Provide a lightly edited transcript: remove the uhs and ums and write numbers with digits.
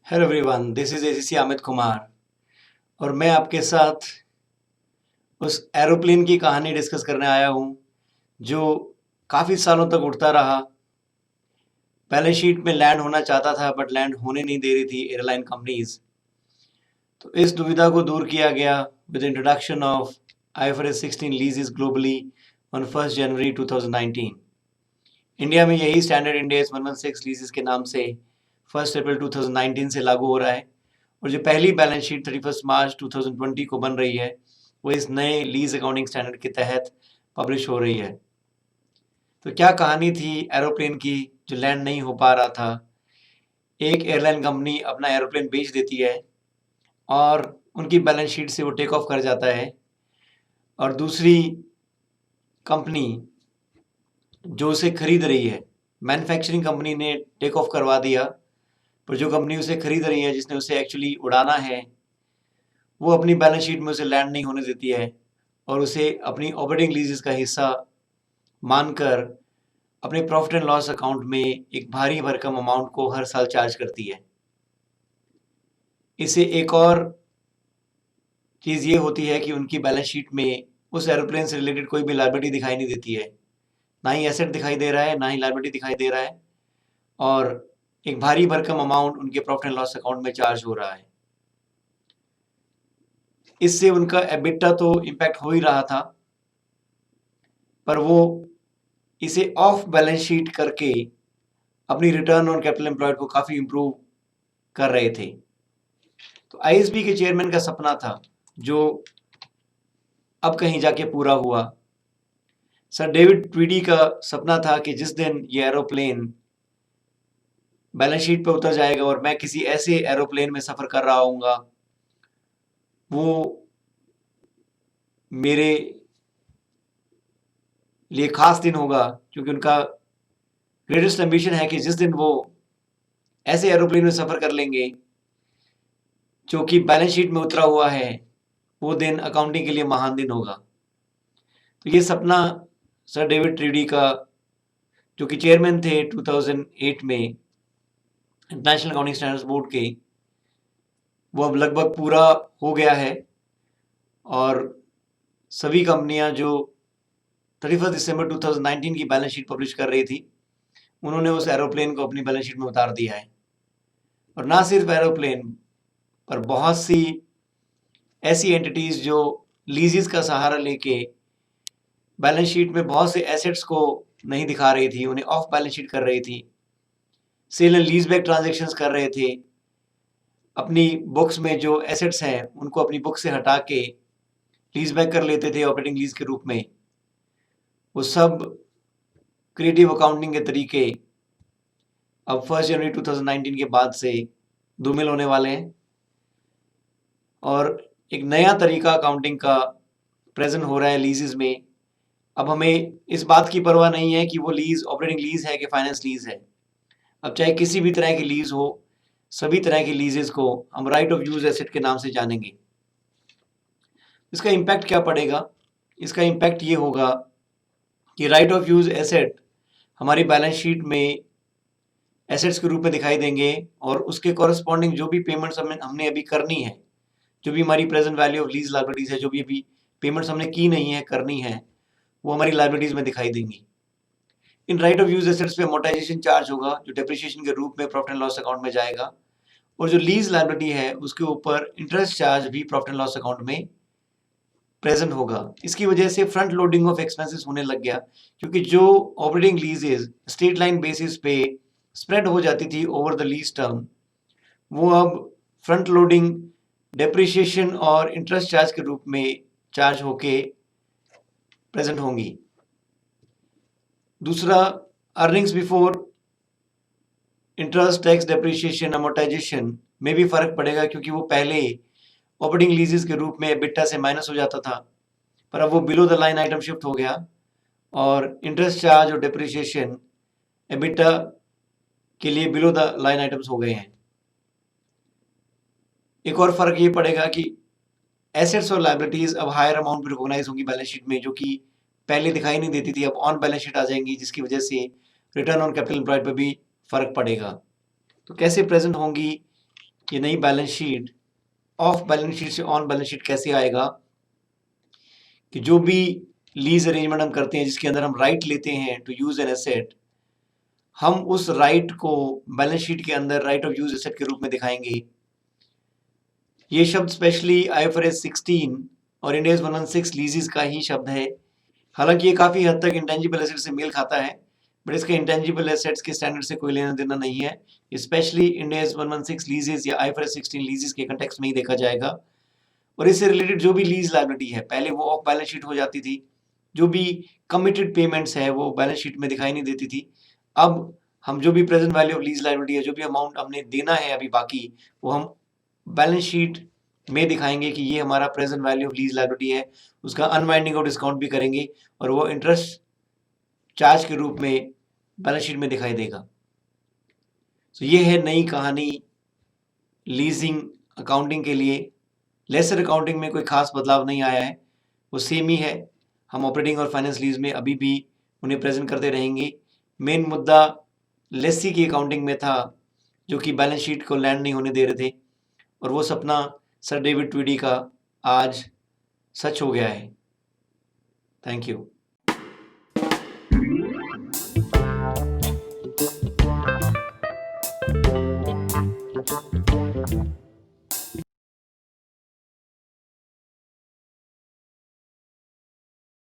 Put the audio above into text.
Hello everyone, this is ACC Amit Kumar और मैं आपके साथ उस एरोप्लेन की कहानी डिस्कस करने आया हूँ जो काफ़ी सालों तक उड़ता रहा। बैलेंस शीट में लैंड होना चाहता था बट लैंड होने नहीं दे रही थी एयरलाइन कंपनीज। तो इस दुविधा को दूर किया गया with introduction of IFRS 16 लीजेस globally on 1 January 2019। India में यही स्टैंडर्ड इंड AS 116 लीजेस के नाम से 1 अप्रैल 2019 से लागू हो रहा है और जो पहली बैलेंस शीट 31 मार्च 2020 को बन रही है वो इस नए लीज अकाउंटिंग स्टैंडर्ड के तहत पब्लिश हो रही है। तो क्या कहानी थी एरोप्लेन की जो लैंड नहीं हो पा रहा था। एक एयरलाइन कंपनी अपना एरोप्लेन बेच देती है और उनकी बैलेंस शीट से वो टेक ऑफ कर जाता है और दूसरी कंपनी जो उसे खरीद रही है, मैन्युफैक्चरिंग कंपनी ने टेक ऑफ करवा दिया, पर जो कंपनी उसे खरीद रही है, जिसने उसे एक्चुअली उड़ाना है, वो अपनी बैलेंस शीट में उसे लैंड नहीं होने देती है और उसे अपनी ऑपरेटिंग लीजेस का हिस्सा मानकर अपने प्रॉफिट एंड लॉस अकाउंट में एक भारी भरकम अमाउंट को हर साल चार्ज करती है। इससे एक और चीज़ ये होती है कि उनकी बैलेंस शीट में उस एरोप्लेन से रिलेटेड कोई भी लायबिलिटी दिखाई नहीं देती है, ना ही एसेट दिखाई दे रहा है, ना ही लायबिलिटी दिखाई दे रहा है और एक भारी भरकम अमाउंट उनके प्रॉफिट एंड लॉस अकाउंट में चार्ज हो रहा है। इससे उनका एबिटा तो इम्पैक्ट हो ही रहा था, पर वो इसे ऑफ बैलेंस शीट करके अपनी रिटर्न ऑन कैपिटल एम्प्लॉयड को काफ़ी इम्प्रूव कर रहे थे। तो ISB के चेयरमैन का सपना था जो अब कहीं जाके पूरा हुआ। सर डेविड ट्वीडी का सपना था कि जिस दिन ये एरोप्लेन बैलेंस शीट पे उतर जाएगा और मैं किसी ऐसे एरोप्लेन में सफ़र कर रहा हूँगा, वो मेरे लिए खास दिन होगा, क्योंकि उनका ग्रेटेस्ट एम्बिशन है कि जिस दिन वो ऐसे एरोप्लेन में सफ़र कर लेंगे जो कि बैलेंस शीट में उतरा हुआ है, वो दिन अकाउंटिंग के लिए महान दिन होगा। तो ये सपना सर डेविड ट्रीडी का, जो कि चेयरमैन थे 2008 में इंटरनेशनल अकाउंटिंग स्टैंडर्ड्स बोर्ड के, वो अब लगभग पूरा हो गया है और सभी कंपनियां जो 31 दिसंबर 2019 की बैलेंस शीट पब्लिश कर रही थी, उन्होंने उस एरोप्लेन को अपनी बैलेंस शीट में उतार दिया है। और ना सिर्फ एरोप्लेन पर बहुत सी ऐसी एंटिटीज जो लीजेस का सहारा लेके बैलेंस शीट में बहुत से एसेट्स को नहीं दिखा रही थी, उन्हें ऑफ बैलेंस शीट कर रही थी, sale and lease back transactions कर रहे थे, अपनी बुक्स में जो एसेट्स हैं उनको अपनी बुक से हटा के लीज बैक कर लेते थे ऑपरेटिंग लीज के रूप में। वो सब क्रिएटिव अकाउंटिंग के तरीके अब 1 जनवरी 2019 के बाद से धूमिल होने वाले हैं और एक नया तरीका अकाउंटिंग का प्रेजेंट हो रहा है लीजेस में। अब हमें इस बात की परवाह नहीं है कि वो लीज ऑपरेटिंग लीज है कि फाइनेंस लीज है। अब चाहे किसी भी तरह की लीज हो, सभी तरह की लीजेस को हम राइट ऑफ यूज एसेट के नाम से जानेंगे। इसका इम्पैक्ट क्या पड़ेगा? इसका इम्पैक्ट ये होगा कि राइट ऑफ यूज एसेट हमारी बैलेंस शीट में एसेट्स के रूप में दिखाई देंगे और उसके कॉरस्पॉन्डिंग जो भी पेमेंट्स हमने अभी करनी है, जो भी हमारी present value of lease liabilities है, जो भी अभी पेमेंट्स हमने की नहीं है, करनी है, वो हमारी लायबिलिटीज में दिखाई देंगी। In right of use assets पे अमोर्टाइजेशन चार्ज होगा जो डेप्रिसिएशन के रूप में प्रॉफिट एंड लॉस अकाउंट में जाएगा और जो लीज लायबिलिटी है उसके ऊपर इंटरेस्ट चार्ज भी प्रॉफिट एंड लॉस अकाउंट में प्रेजेंट होगा। इसकी वजह से फ्रंट लोडिंग ऑफ एक्सपेंसेस होने लग गया, क्योंकि जो ऑपरेटिंग लीजेस स्ट्रेट लाइन बेसिस पे स्प्रेड हो जाती थी ओवर द लीज टर्म, वो अब फ्रंट लोडिंग डेप्रिसिएशन और इंटरेस्ट चार्ज के रूप में चार्ज होके प्रेजेंट होंगी। दूसरा, earnings before interest tax depreciation amortisation में भी फर्क पड़ेगा, क्योंकि वो पहले ऑपरेटिंग लीजेस के रूप में एबिटा से माइनस हो जाता था, पर अब वो below the line item shift हो गया और इंटरेस्ट चार्ज और डेप्रिसिएशन एबिटा के लिए बिलो द लाइन आइटम्स हो गए हैं। एक और फर्क ये पड़ेगा कि एसेट्स और लायबिलिटीज अब हायर अमाउंट में रिकॉग्नाइज होंगी बैलेंस शीट में, जो कि पहले दिखाई नहीं देती थी, अब ऑन बैलेंस शीट आ जाएंगी, जिसकी वजह से रिटर्न ऑन कैपिटल एम्प्लॉयड पर भी फर्क पड़ेगा। तो कैसे प्रेजेंट होंगी ये नई balance sheet of balance sheet से ऑन बैलेंस शीट कैसे आएगा कि जो भी लीज अरेंजमेंट हम करते हैं जिसके अंदर हम राइट लेते हैं टू यूज एन एसेट, हम उस राइट को बैलेंस शीट के अंदर राइट ऑफ यूज एसेट के रूप में दिखाएंगे। ये शब्द स्पेशली आईएफआरएस 16 और इंड AS 116 लीजेस का ही शब्द है। हालांकि ये काफ़ी हद तक इंटेंजिबल एसेट से मेल खाता है, बट इसके इंटेंजिबल एसेट्स के स्टैंडर्ड से कोई लेना देना नहीं है। स्पेशली इंड AS 116 लीजेस या आईएफआरएस 16 लीजेस के कंटेक्स्ट में ही देखा जाएगा। और इससे रिलेटेड जो भी लीज लायबिलिटी है, पहले वो ऑफ बैलेंस शीट हो जाती थी, जो भी कमिटेड पेमेंट्स है वो बैलेंस शीट में दिखाई नहीं देती थी। अब हम जो भी present value of lease liability है, जो भी अमाउंट हमने देना है अभी बाकी, वो हम बैलेंस शीट में दिखाएंगे कि ये हमारा present value of lease liability है। उसका अनवाइंडिंग ऑफ डिस्काउंट भी करेंगे और वो इंटरेस्ट चार्ज के रूप में बैलेंस शीट में दिखाई देगा। तो ये है नई कहानी लीजिंग अकाउंटिंग के लिए। लेसर अकाउंटिंग में कोई खास बदलाव नहीं आया है, वो सेम ही है। हम ऑपरेटिंग और फाइनेंस लीज में अभी भी उन्हें प्रेजेंट करते रहेंगे। मेन मुद्दा लेसी की अकाउंटिंग में था, जो कि बैलेंस शीट को लैंड नहीं होने दे रहे थे, और वो सपना सर डेविड ट्वीडी का आज सच हो गया है। Thank you.